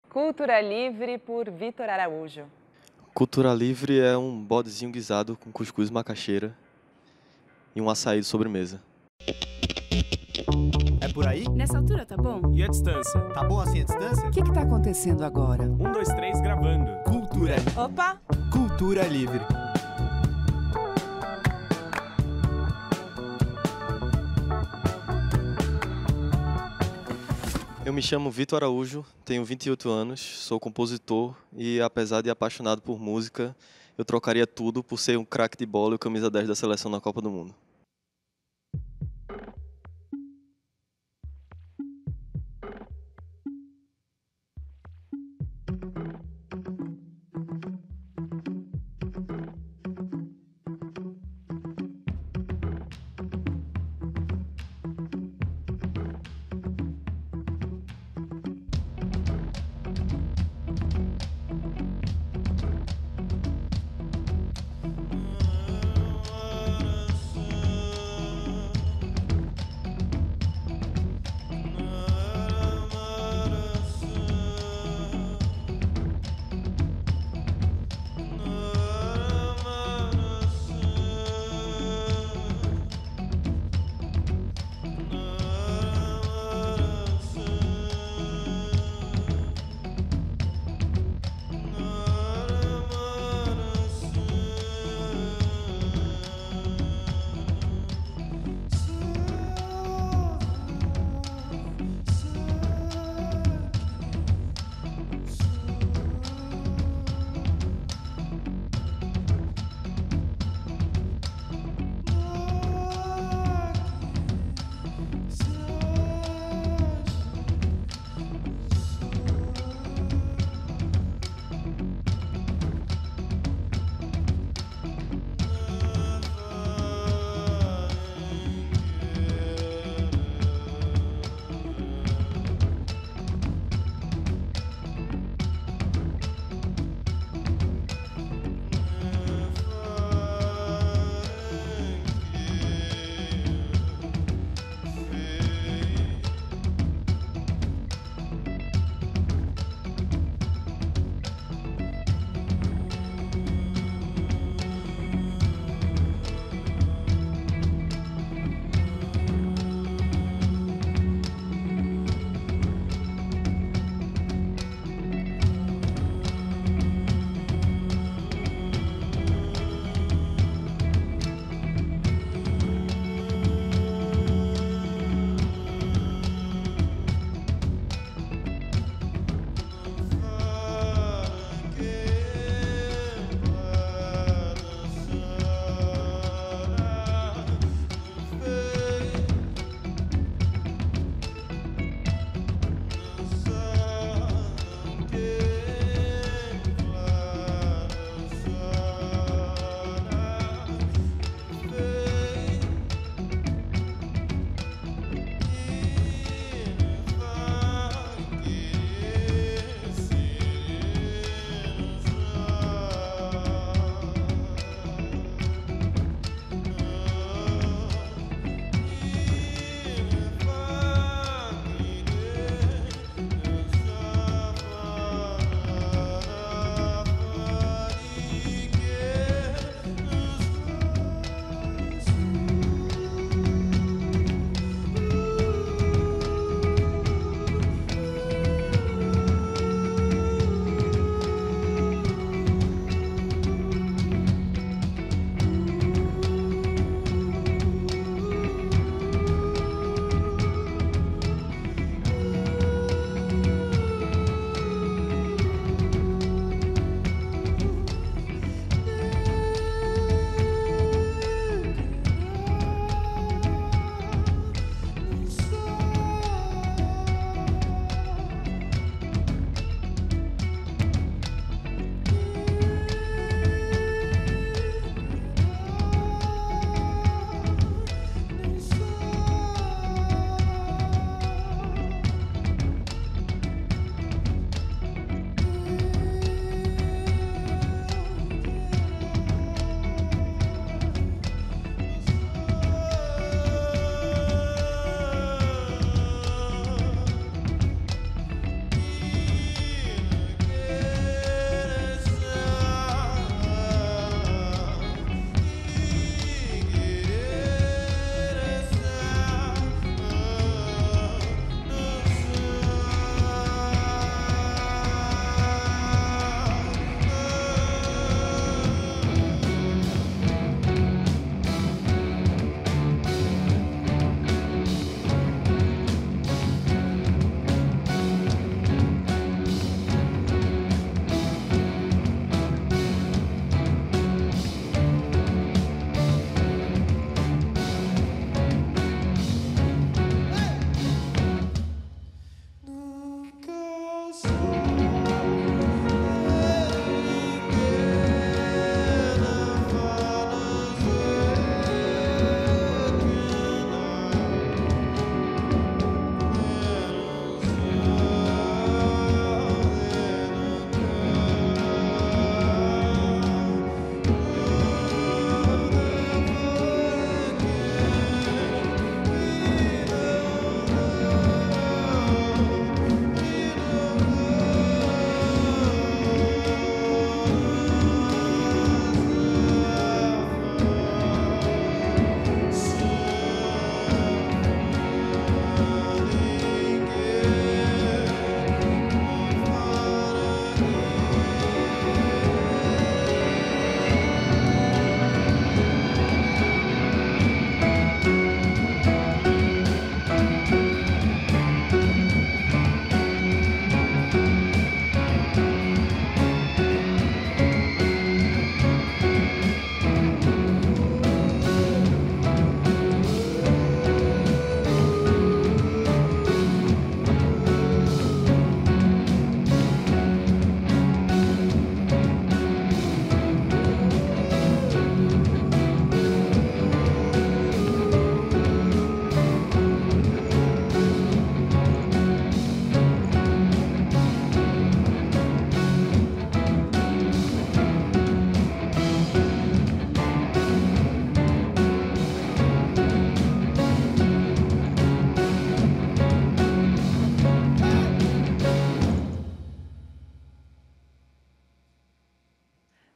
Cultura Livre por Vitor Araújo. Cultura livre é um bodezinho guisado com cuscuz macaxeira e um açaí de sobremesa. É por aí? Nessa altura tá bom? E a distância? Tá bom assim a distância? O que tá acontecendo agora? 1, 2, 3, gravando. Cultura. Opa! Cultura livre. Eu me chamo Vitor Araújo, tenho 28 anos, sou compositor e, apesar de apaixonado por música, eu trocaria tudo por ser um craque de bola e o camisa 10 da seleção na Copa do Mundo.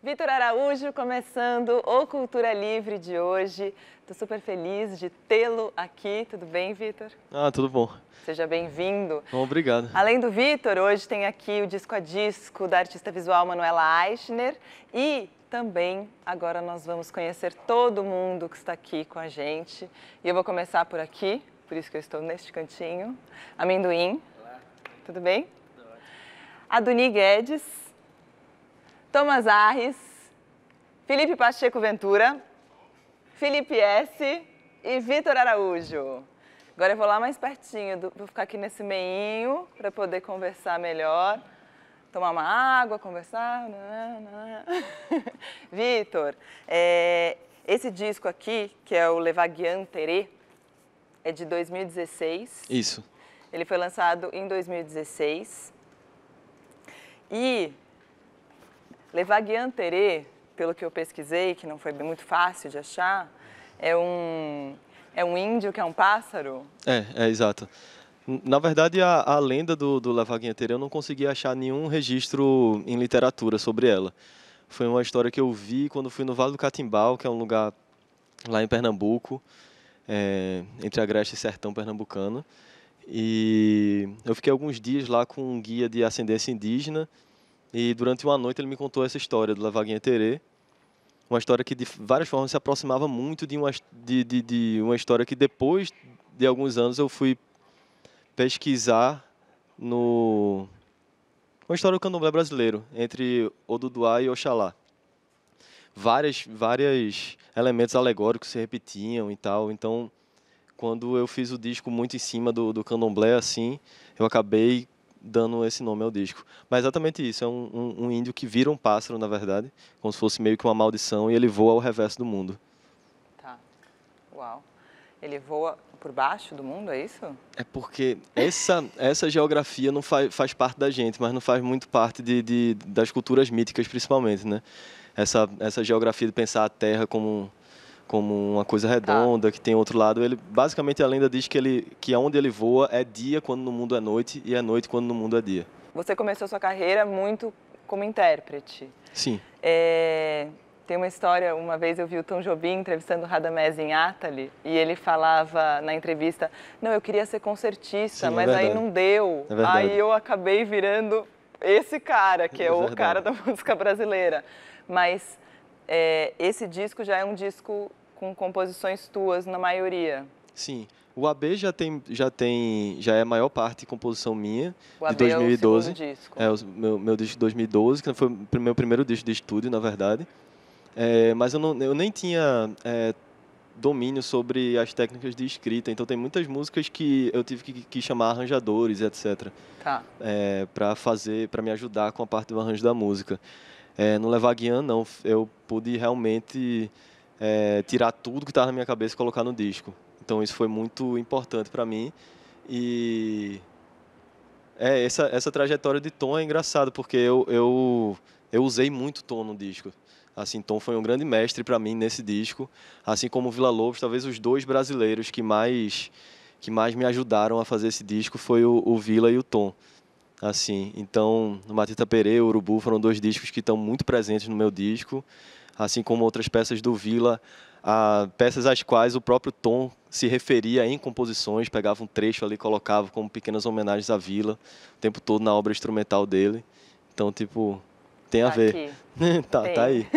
Vitor Araújo começando o Cultura Livre de hoje. Estou super feliz de tê-lo aqui. Tudo bem, Vitor? Tudo bom. Seja bem-vindo. Bom, obrigado. Além do Vitor, hoje tem aqui o Disco a Disco da artista visual Manuela Aechner e também agora nós vamos conhecer todo mundo que está aqui com a gente. E eu vou começar por aqui, por isso que eu estou neste cantinho. Amendoim. Olá. Tudo bem? Tudo ótimo. Aduni Guedes. Thomas Arres, Felipe Pacheco Ventura, Felipe S. e Vitor Araújo. Agora eu vou lá mais pertinho, vou ficar aqui nesse meinho para poder conversar melhor, tomar uma água, conversar. Vitor, esse disco aqui, que é o Le Vaguian Terre, é de 2016. Isso. Ele foi lançado em 2016. E Le Vaguian Terre, pelo que eu pesquisei, que não foi muito fácil de achar, é um índio que é um pássaro? Exato. Na verdade, a lenda do Le Vaguian Terre, eu não consegui achar nenhum registro em literatura sobre ela. Foi uma história que eu vi quando fui no Vale do Catimbau, que é um lugar lá em Pernambuco, entre Agreste e Sertão Pernambucano. E eu fiquei alguns dias lá com um guia de ascendência indígena, e durante uma noite ele me contou essa história do Le Vaguian Terre, uma história que de várias formas se aproximava muito de uma história que depois de alguns anos eu fui pesquisar uma história do candomblé brasileiro, entre Oduduá e Oxalá. Vários elementos alegóricos se repetiam e tal, então quando eu fiz o disco muito em cima do candomblé, assim, eu acabei dando esse nome ao disco. Mas exatamente isso, é um índio que vira um pássaro, na verdade, como se fosse meio que uma maldição, e ele voa ao reverso do mundo. Tá. Uau. Ele voa por baixo do mundo, é isso? É porque essa geografia não faz parte da gente, mas não faz muito parte das culturas míticas, principalmente, né? Essa geografia de pensar a Terra como uma coisa redonda, que tem outro lado. Basicamente, a lenda diz que onde ele voa é dia quando no mundo é noite e é noite quando no mundo é dia. Você começou sua carreira muito como intérprete. Sim. Tem uma história, uma vez eu vi o Tom Jobim entrevistando o Radamés Atali e ele falava na entrevista, não, eu queria ser concertista, mas aí não deu. Aí eu acabei virando esse cara, que é o cara da música brasileira. Mas esse disco já é um disco com composições tuas na maioria. Sim. O AB já é a maior parte composição minha, o AB de 2012. É o segundo disco. É o meu disco de 2012, que foi o meu primeiro disco de estúdio, na verdade. Mas eu nem tinha domínio sobre as técnicas de escrita, então tem muitas músicas que eu tive que chamar arranjadores, etc. Tá. Para me ajudar com a parte do arranjo da música. No Le Vaguian, não, eu pude realmente tirar tudo que estava na minha cabeça e colocar no disco. Então isso foi muito importante para mim. E essa trajetória de tom é engraçada, porque eu usei muito tom no disco. Assim, Tom foi um grande mestre para mim nesse disco, assim como o Villa-Lobos. Talvez os dois brasileiros que mais me ajudaram a fazer esse disco foi o Villa e o Tom. Assim, então, o Matita Perê, o Urubu foram dois discos que estão muito presentes no meu disco, assim como outras peças do Villa, peças às quais o próprio Tom se referia em composições, pegava um trecho ali e colocava como pequenas homenagens à Villa, o tempo todo na obra instrumental dele. Então, tipo, tem a ver. Tá aí.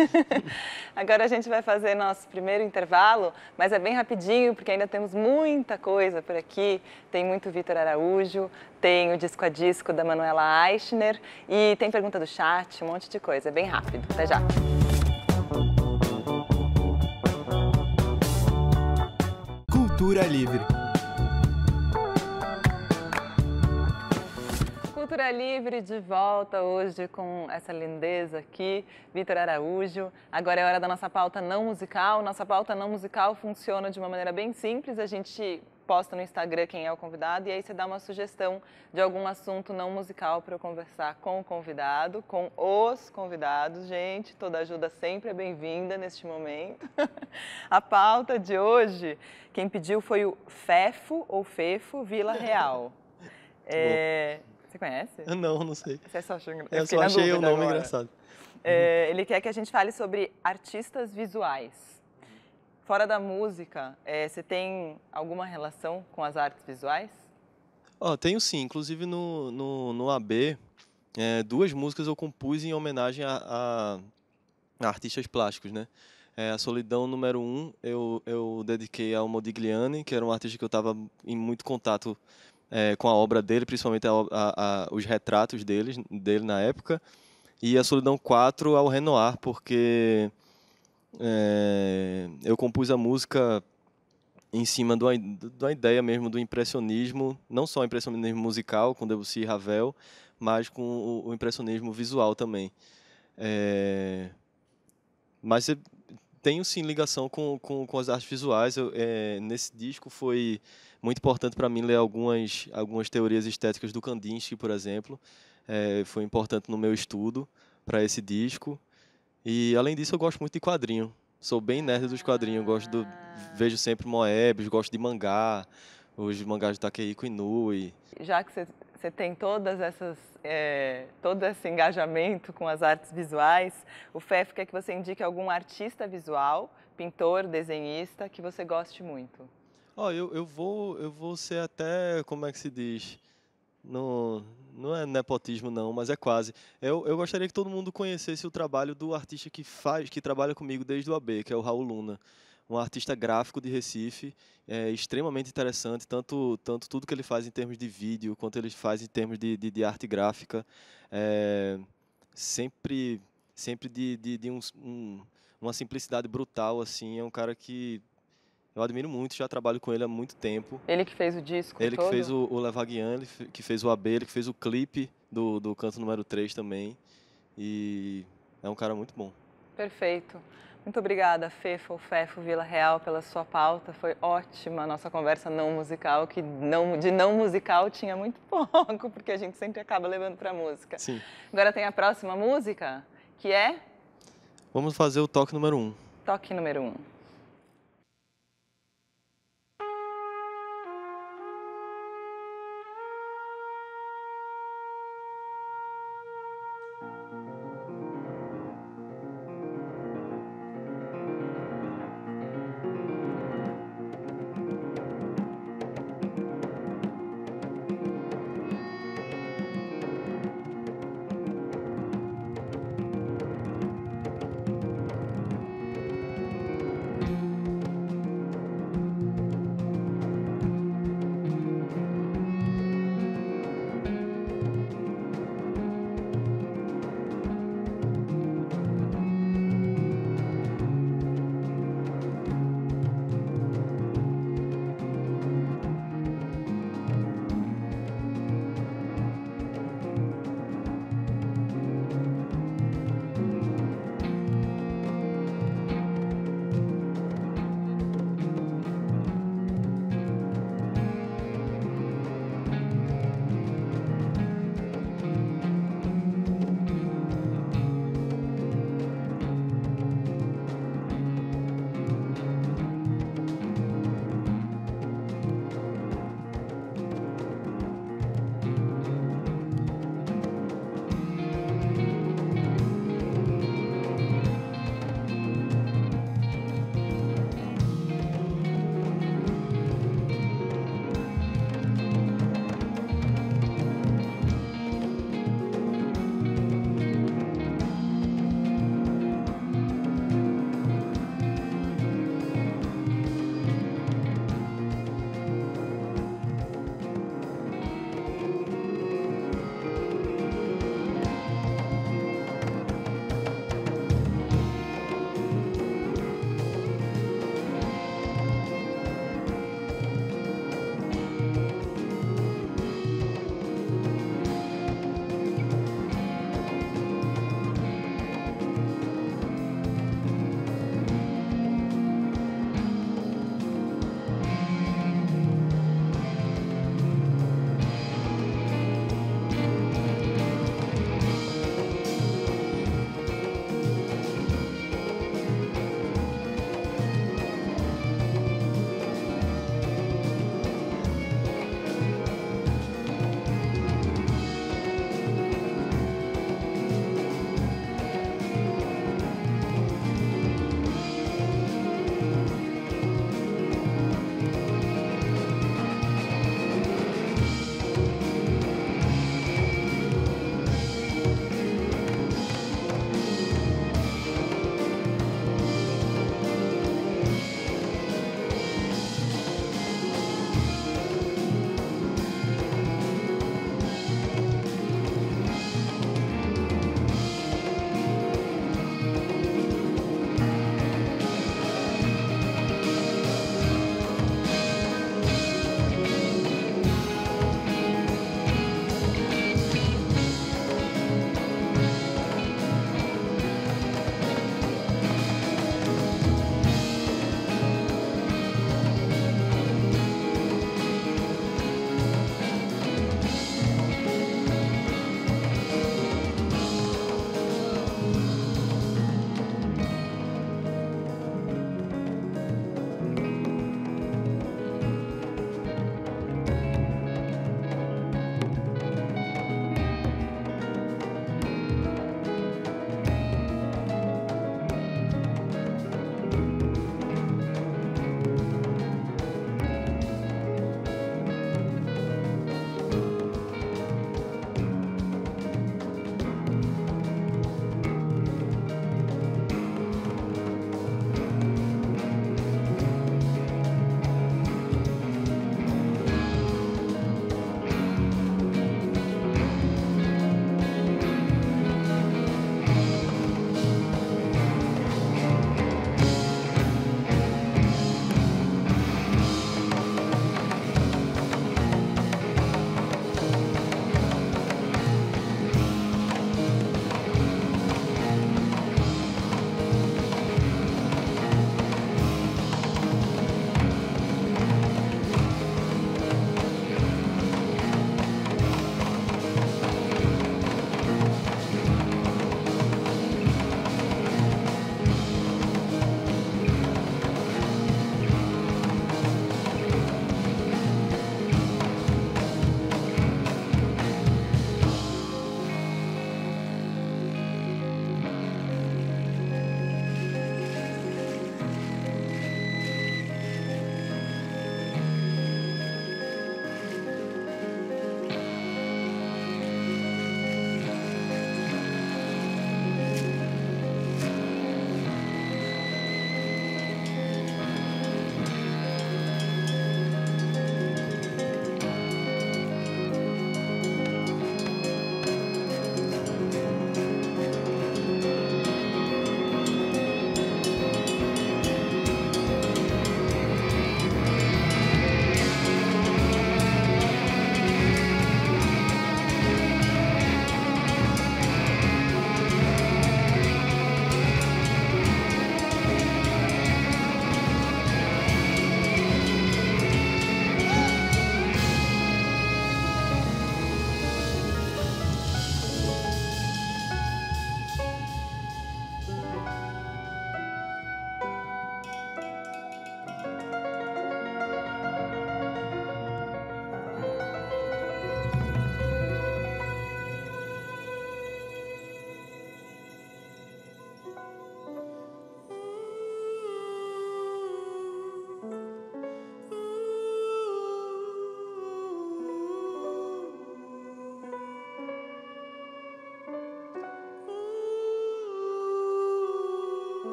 Agora a gente vai fazer nosso primeiro intervalo, mas é bem rapidinho, porque ainda temos muita coisa por aqui. Tem muito Vitor Araújo, tem o Disco a Disco da Manuela Aechner e tem pergunta do chat, um monte de coisa. É bem rápido. Até já. Cultura Livre. Cultura Livre de volta hoje com essa lindeza aqui, Vitor Araújo. Agora é hora da nossa pauta não musical. Nossa pauta não musical funciona de uma maneira bem simples. A gente posta no Instagram quem é o convidado e aí você dá uma sugestão de algum assunto não musical para eu conversar com o convidado, com os convidados. Gente, toda ajuda sempre é bem-vinda neste momento. A pauta de hoje, quem pediu foi o Fefo ou Fefo Vila Real. Você conhece? Não, não sei. Você só achou Eu só achei o nome engraçado. Ele quer que a gente fale sobre artistas visuais. Fora da música, você tem alguma relação com as artes visuais? Tenho sim, inclusive no AB, 2 músicas eu compus em homenagem a artistas plásticos, né? A Solidão número 1 eu dediquei ao Modigliani, que era um artista que eu estava em muito contato com a obra dele, principalmente os retratos dele na época. E a Solidão 4 ao Renoir, porque eu compus a música em cima da ideia mesmo do impressionismo, não só o impressionismo musical, com Debussy e Ravel, mas com o impressionismo visual também. Mas eu tenho sim ligação com as artes visuais. Nesse disco foi muito importante para mim ler algumas teorias estéticas do Kandinsky, por exemplo. Foi importante no meu estudo para esse disco. E além disso eu gosto muito de quadrinho. Sou bem nerd dos quadrinhos. Vejo sempre Moebius, gosto de mangá, os mangás de Takehiko Inoue. Já que você tem todo esse engajamento com as artes visuais, o Fefo quer que você indique algum artista visual, pintor, desenhista, que você goste muito. Eu vou ser até, como é que se diz? Não é nepotismo não, mas é quase. Eu gostaria que todo mundo conhecesse o trabalho do artista que trabalha comigo desde o AB, que é o Raul Luna. Um artista gráfico de Recife, extremamente interessante, tanto tudo que ele faz em termos de vídeo, quanto ele faz em termos de arte gráfica. Sempre de uma simplicidade brutal, assim. É um cara que eu admiro muito, já trabalho com ele há muito tempo. Ele que fez o disco Ele todo? que fez o Levaguian, ele que fez o AB, ele que fez o clipe do canto número 3 também. E é um cara muito bom. Perfeito. Muito obrigada, Fefo Vila Real, pela sua pauta. Foi ótima a nossa conversa não musical, que de não musical tinha muito pouco, porque a gente sempre acaba levando para música. Sim. Agora tem a próxima música, que é? Vamos fazer o toque número 1. Toque número 1.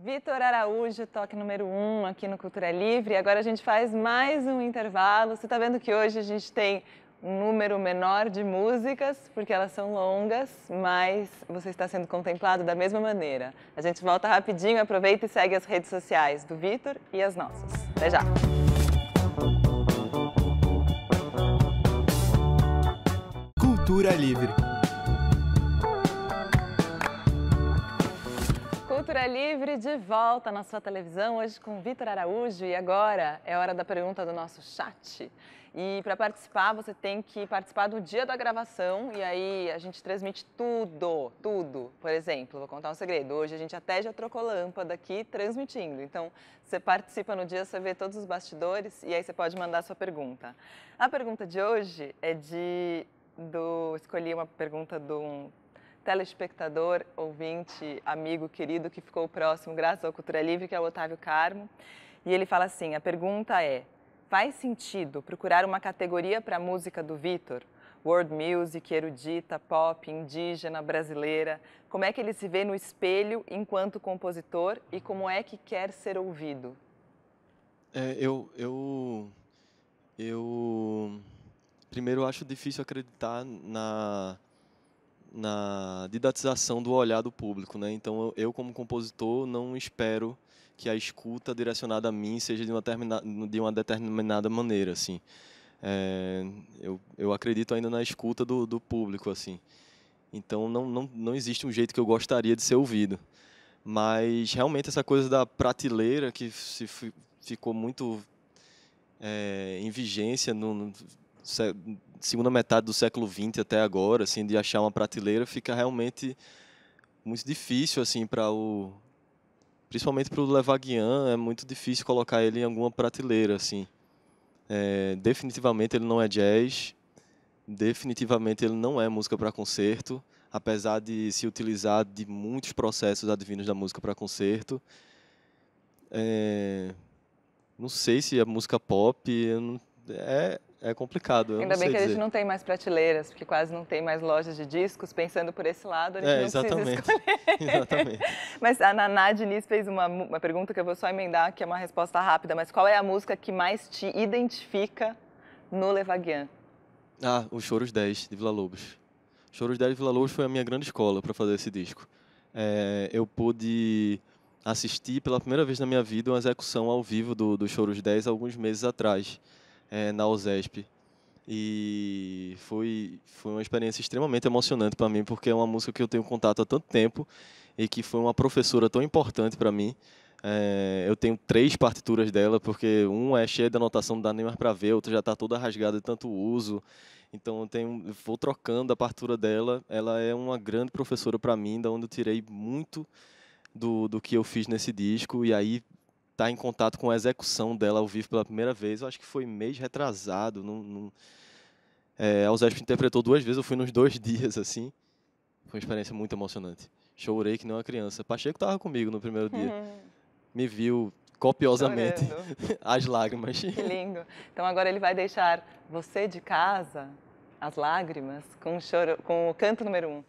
Vitor Araújo, toque número 1 aqui no Cultura Livre. Agora a gente faz mais um intervalo. Você está vendo que hoje a gente tem um número menor de músicas, porque elas são longas, mas você está sendo contemplado da mesma maneira. A gente volta rapidinho, aproveita e segue as redes sociais do Vitor e as nossas. Até já! Cultura Livre. Cultura Livre de volta na sua televisão, hoje com Vitor Araújo. E agora é hora da pergunta do nosso chat. E para participar, você tem que participar do dia da gravação e aí a gente transmite tudo. Por exemplo, vou contar um segredo. Hoje a gente até já trocou lâmpada aqui transmitindo. Então, você participa no dia, você vê todos os bastidores e aí você pode mandar a sua pergunta. A pergunta de hoje é escolhi uma pergunta de um telespectador, ouvinte, amigo, querido, que ficou próximo graças ao Cultura Livre, que é o Otávio Carmo. E ele fala assim, a pergunta é: faz sentido procurar uma categoria para a música do Vitor? World Music, erudita, pop, indígena, brasileira. Como é que ele se vê no espelho enquanto compositor e como é que quer ser ouvido? Primeiro, acho difícil acreditar na didatização do olhar do público, né? Então, eu como compositor, não espero que a escuta direcionada a mim seja de uma determinada maneira, assim. Eu acredito ainda na escuta do público, assim. Então, não existe um jeito que eu gostaria de ser ouvido. Mas, realmente, essa coisa da prateleira que ficou muito em vigência segunda metade do século XX até agora, assim, de achar uma prateleira, fica realmente muito difícil, assim, principalmente para o Levaguian, é muito difícil colocar ele em alguma prateleira, assim. Definitivamente ele não é jazz, definitivamente ele não é música para concerto, apesar de se utilizar de muitos processos adivinhos da música para concerto. Não sei se é música pop, é complicado. Ainda bem que a gente não tem mais prateleiras, porque quase não tem mais lojas de discos. Pensando por esse lado, a gente não exatamente. precisa escolher. Exatamente. Mas a Naná Diniz fez uma pergunta que eu vou só emendar, que é uma resposta rápida. Mas qual é a música que mais te identifica no Levaguian? O Choros 10, de Villa-Lobos. Choros 10 de Villa-Lobos foi a minha grande escola para fazer esse disco. Eu pude assistir pela primeira vez na minha vida uma execução ao vivo do Choros 10 alguns meses atrás, na USESP. E foi uma experiência extremamente emocionante para mim, porque é uma música que eu tenho contato há tanto tempo e que foi uma professora tão importante para mim. Eu tenho 3 partituras dela, porque um é cheio de anotação, não dá nem mais para ver, outra já está toda rasgada de tanto uso. Então eu vou trocando a partitura dela. Ela é uma grande professora para mim, da onde eu tirei muito do que eu fiz nesse disco. E aí tá em contato com a execução dela ao vivo pela primeira vez, eu acho que foi mês retrasado. A USESP interpretou 2 vezes, eu fui nos 2 dias, assim. Foi uma experiência muito emocionante. Chorei que nem uma criança. Pacheco estava comigo no primeiro dia. Me viu copiosamente as lágrimas. Que lindo. Então agora ele vai deixar você de casa, as lágrimas, com o canto número 1.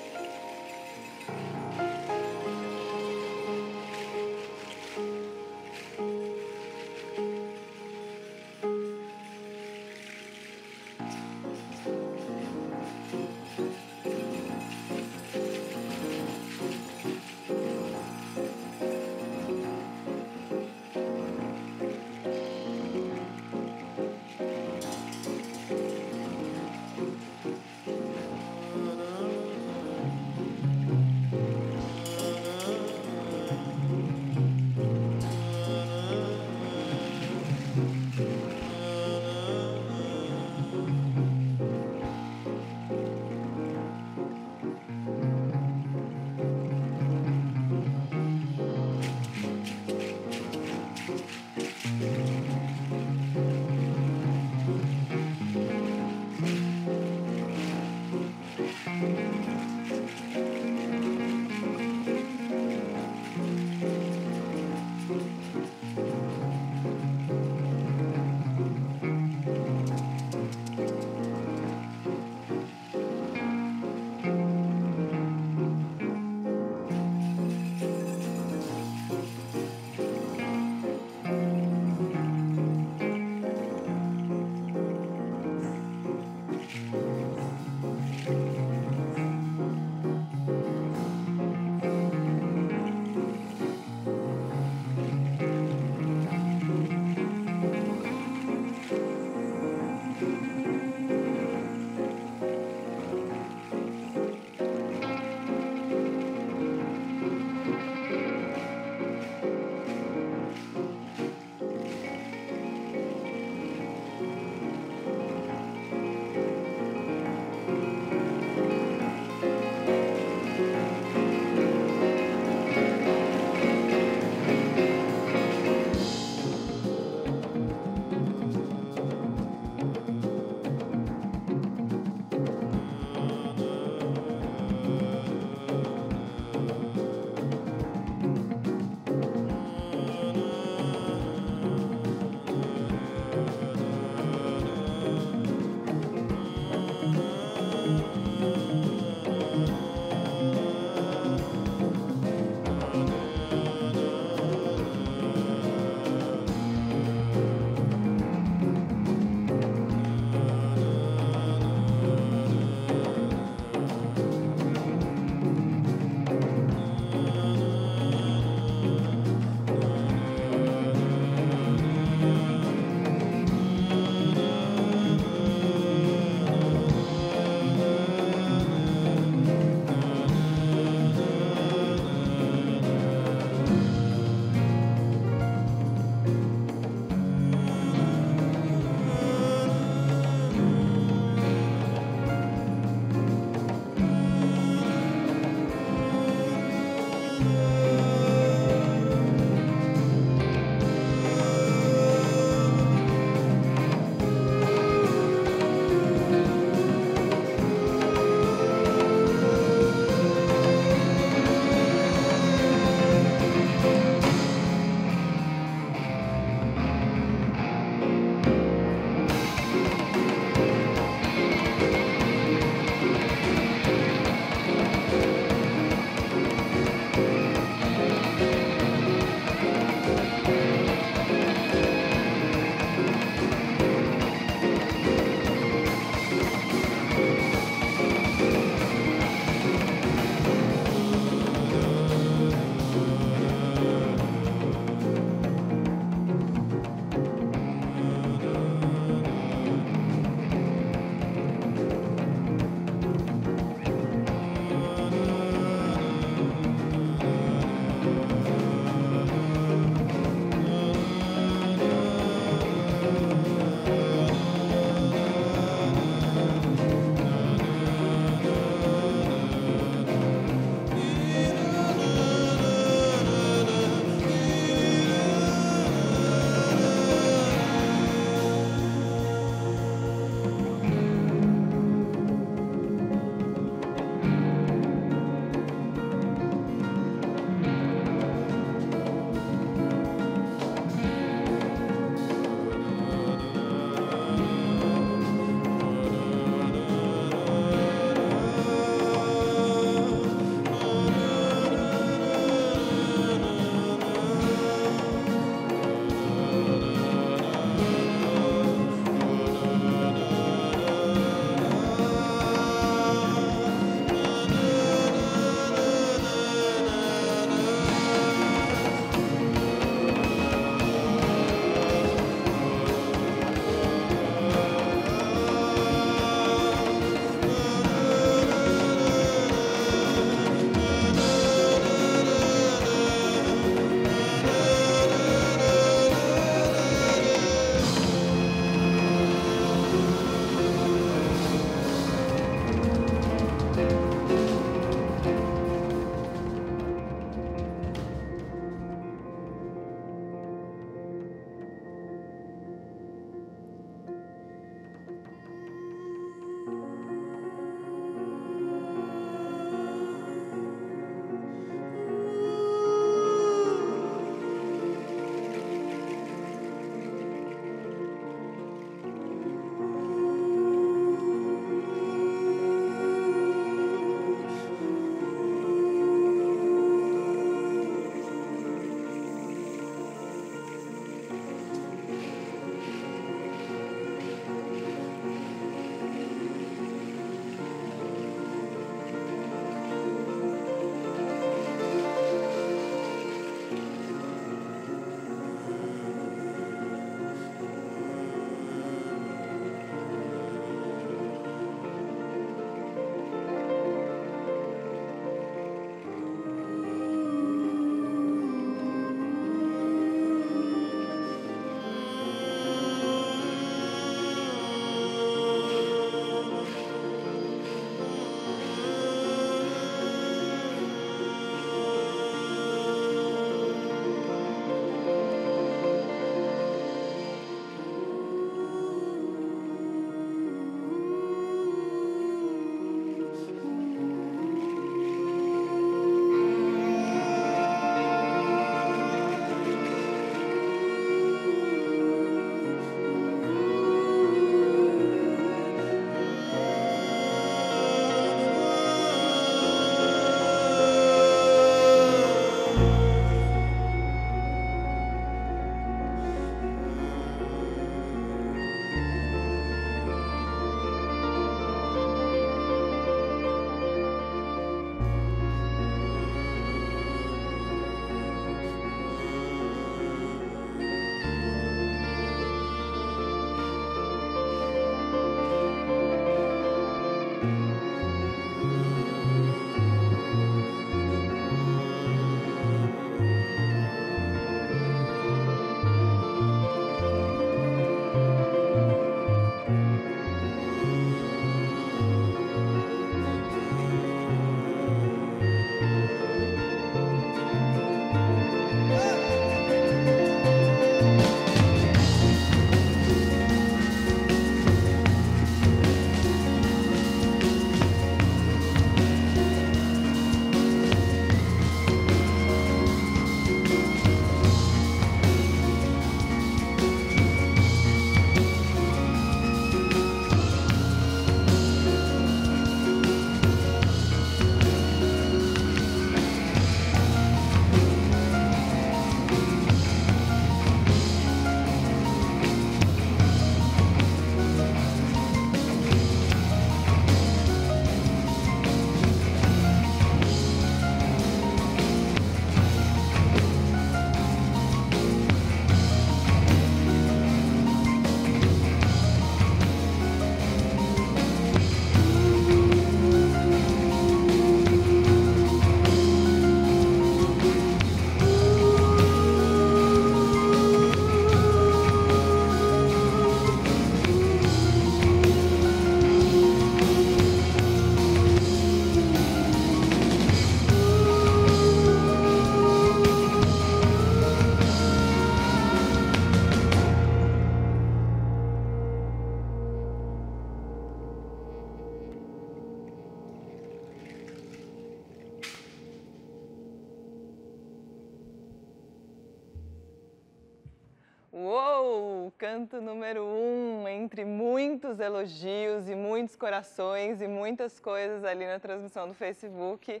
canto número 1, entre muitos elogios e muitos corações e muitas coisas ali na transmissão do Facebook.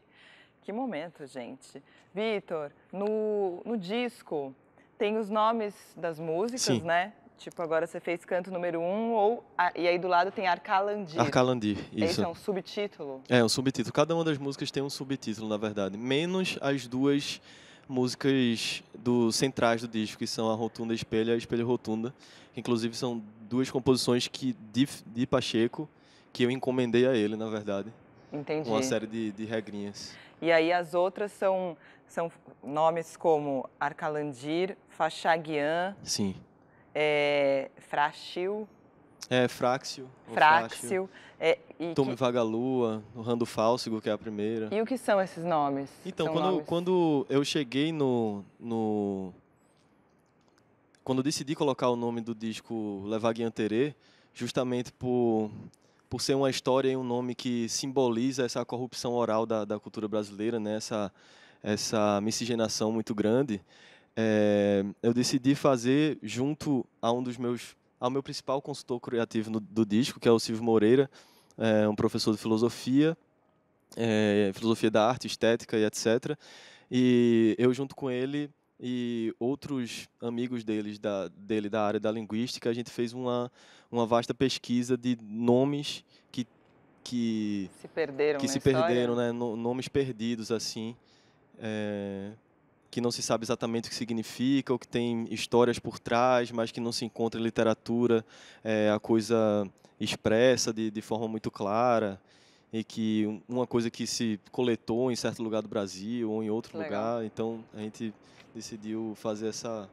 Que momento, gente. Vitor, no disco tem os nomes das músicas, Sim. né? Tipo, agora você fez canto número 1, e aí do lado tem Arcalandir. Arcalandir, isso. Esse é um subtítulo? É, um subtítulo. Cada uma das músicas tem um subtítulo, na verdade. Menos as duas músicas centrais do disco, que são a Rotunda Espelho e a Espelho Rotunda. Que, inclusive, são duas composições de Pacheco, que eu encomendei a ele, na verdade. Entendi. Uma série de regrinhas. E aí as outras são nomes como Arcalandir, Faxaguian, Sim. Fráxil, Fráxio. Fráxil. Tome Vagalua, o Rando Fálcigo, que é a primeira. E o que são esses nomes? Então, São quando eu cheguei quando eu decidi colocar o nome do disco Levaguinha Terê, justamente por ser uma história e um nome que simboliza essa corrupção oral da cultura brasileira, né? Essa miscigenação muito grande, eu decidi fazer junto ao meu principal consultor criativo do disco, que é o Silvio Moreira, um professor de filosofia da arte, estética e etc. E eu, junto com ele e outros amigos dele da área da linguística, a gente fez uma vasta pesquisa de nomes que se perderam, né? Nomes perdidos, assim, que não se sabe exatamente o que significa, ou que tem histórias por trás, mas que não se encontra em literatura, a coisa expressa de forma muito clara, e que uma coisa que se coletou em certo lugar do Brasil ou em outro lugar. Então, a gente decidiu fazer essa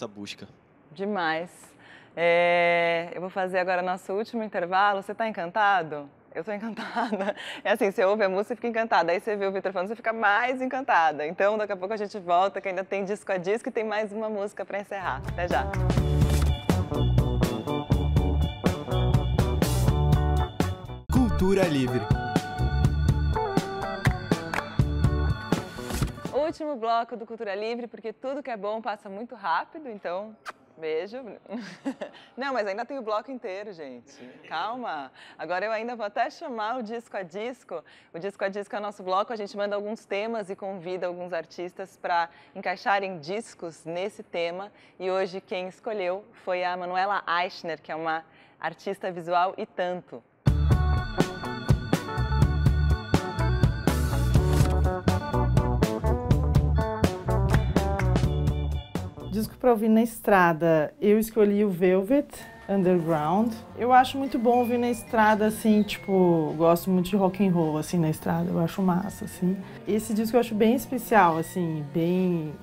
busca. Demais. Eu vou fazer agora nosso último intervalo. Você está encantado? Eu estou encantada. É assim, você ouve a música e fica encantada. Aí você vê o Vitor falando, você fica mais encantada. Então, daqui a pouco a gente volta, que ainda tem disco a disco e tem mais uma música para encerrar. Até já. Cultura Livre. Último bloco do Cultura Livre, porque tudo que é bom passa muito rápido, então... Beijo. Não, mas ainda tem o bloco inteiro, gente. Calma. Agora eu ainda vou até chamar o Disco a Disco. O Disco a Disco é o nosso bloco. A gente manda alguns temas e convida alguns artistas para encaixarem discos nesse tema. E hoje quem escolheu foi a Manuela Eichner, que é uma artista visual e tanto. Disco para ouvir na estrada, eu escolhi o Velvet Underground. Eu acho muito bom ouvir na estrada, assim, tipo, gosto muito de rock and roll, assim, na estrada, eu acho massa, assim. Esse disco eu acho bem especial, assim, bem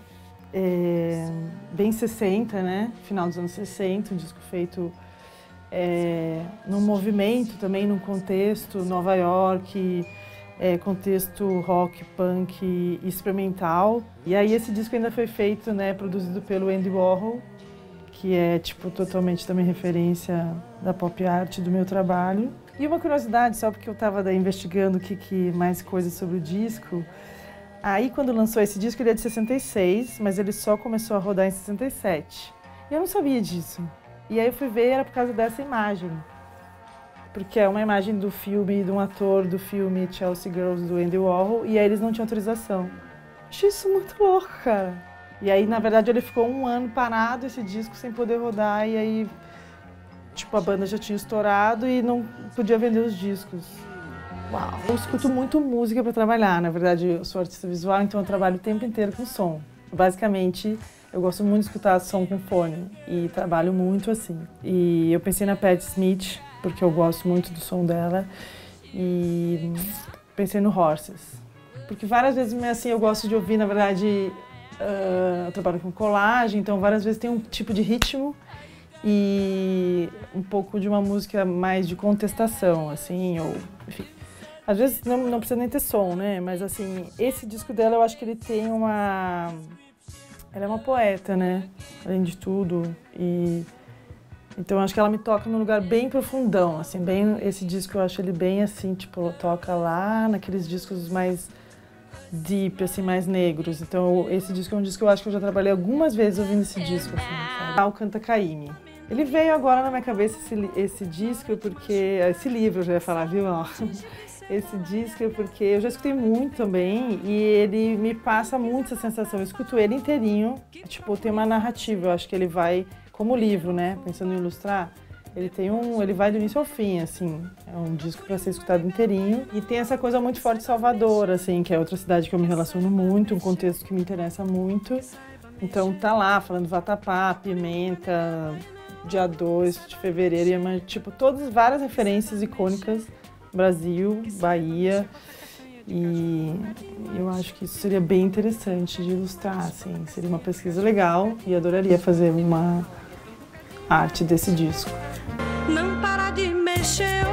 60, né? Final dos anos 60, um disco feito num movimento também, num contexto Nova York, contexto rock, punk e experimental. E aí esse disco ainda foi feito, né, produzido pelo Andy Warhol, que é tipo totalmente também referência da pop art do meu trabalho. E uma curiosidade, só porque eu estava investigando mais coisas sobre o disco. Aí quando lançou esse disco ele é de 66, mas ele só começou a rodar em 67. E eu não sabia disso. E aí eu fui ver, era por causa dessa imagem. Porque é uma imagem do filme, de um ator do filme Chelsea Girls, do Andy Warhol, e aí eles não tinham autorização. Achei isso muito louco, cara. E aí, na verdade, ele ficou um ano parado, esse disco, sem poder rodar, e aí, tipo, a banda já tinha estourado e não podia vender os discos. Uau! Eu escuto muito música para trabalhar, na verdade, eu sou artista visual, então eu trabalho o tempo inteiro com som. Basicamente, eu gosto muito de escutar som com fone, e trabalho muito assim. E eu pensei na Patti Smith, porque eu gosto muito do som dela, e pensei no Horses. Porque várias vezes, assim, eu gosto de ouvir, na verdade, eu trabalho com colagem, então várias vezes tem um tipo de ritmo e um pouco de uma música mais de contestação, assim, ou, enfim. Às vezes não precisa nem ter som, né, mas, assim, esse disco dela, eu acho que ele tem uma... Ela é uma poeta, né, além de tudo, e... Então, eu acho que ela me toca num lugar bem profundão, assim, bem... Esse disco, eu acho ele bem, assim, tipo, toca lá naqueles discos mais deep, assim, mais negros. Então, esse disco é um disco que eu acho que eu já trabalhei algumas vezes ouvindo esse disco, assim, sabe? O Canta Caymmi. Ele veio agora na minha cabeça, esse disco, porque... Esse livro, eu já ia falar, viu? Esse disco, porque eu já escutei muito também e ele me passa muito essa sensação. Eu escuto ele inteirinho, tipo, tem uma narrativa, eu acho que ele vai, como livro, né? Pensando em ilustrar, ele vai do início ao fim, assim. É um disco para ser escutado inteirinho. E tem essa coisa muito forte de Salvador, assim, que é outra cidade que eu me relaciono muito, um contexto que me interessa muito. Então tá lá, falando vatapá, pimenta, dia 2 de fevereiro, tipo, várias referências icônicas, Brasil, Bahia, e eu acho que isso seria bem interessante de ilustrar, assim, seria uma pesquisa legal e adoraria fazer uma arte desse disco. Não para de mexer,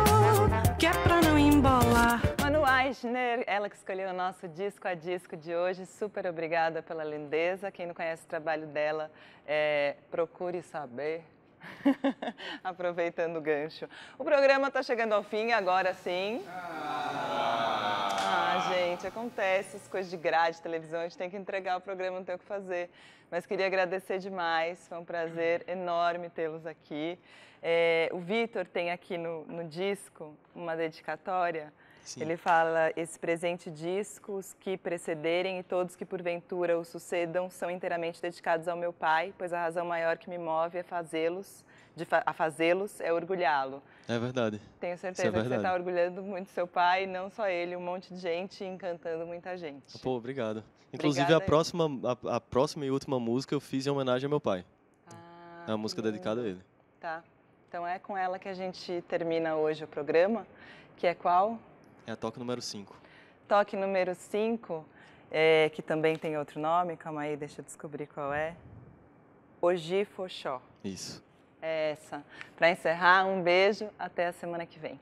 que é pra não embolar. Manu Aishner, ela que escolheu o nosso disco a disco de hoje, super obrigada pela lindeza. Quem não conhece o trabalho dela, procure saber. Aproveitando o gancho. O programa está chegando ao fim, agora sim. Gente, acontece, as coisas de grade, televisão, a gente tem que entregar o programa, não tem o que fazer. Mas queria agradecer demais, foi um prazer enorme tê-los aqui. O Vitor tem aqui no disco uma dedicatória. Sim. Ele fala: esse presente discos que precederem e todos que porventura o sucedam são inteiramente dedicados ao meu pai, pois a razão maior que me move a fazê-los é orgulhá-lo. É verdade. Tenho certeza que você está orgulhando muito do seu pai, não só ele, um monte de gente, encantando muita gente. Pô, obrigado. Inclusive a próxima e última música eu fiz em homenagem ao meu pai. É uma música dedicada a ele. Tá. Então é com ela que a gente termina hoje o programa, que é qual? É a toque número 5. Toque número 5, que também tem outro nome, calma aí, deixa eu descobrir qual é. Oji Foxó. Isso. É essa. Para encerrar, um beijo, até a semana que vem.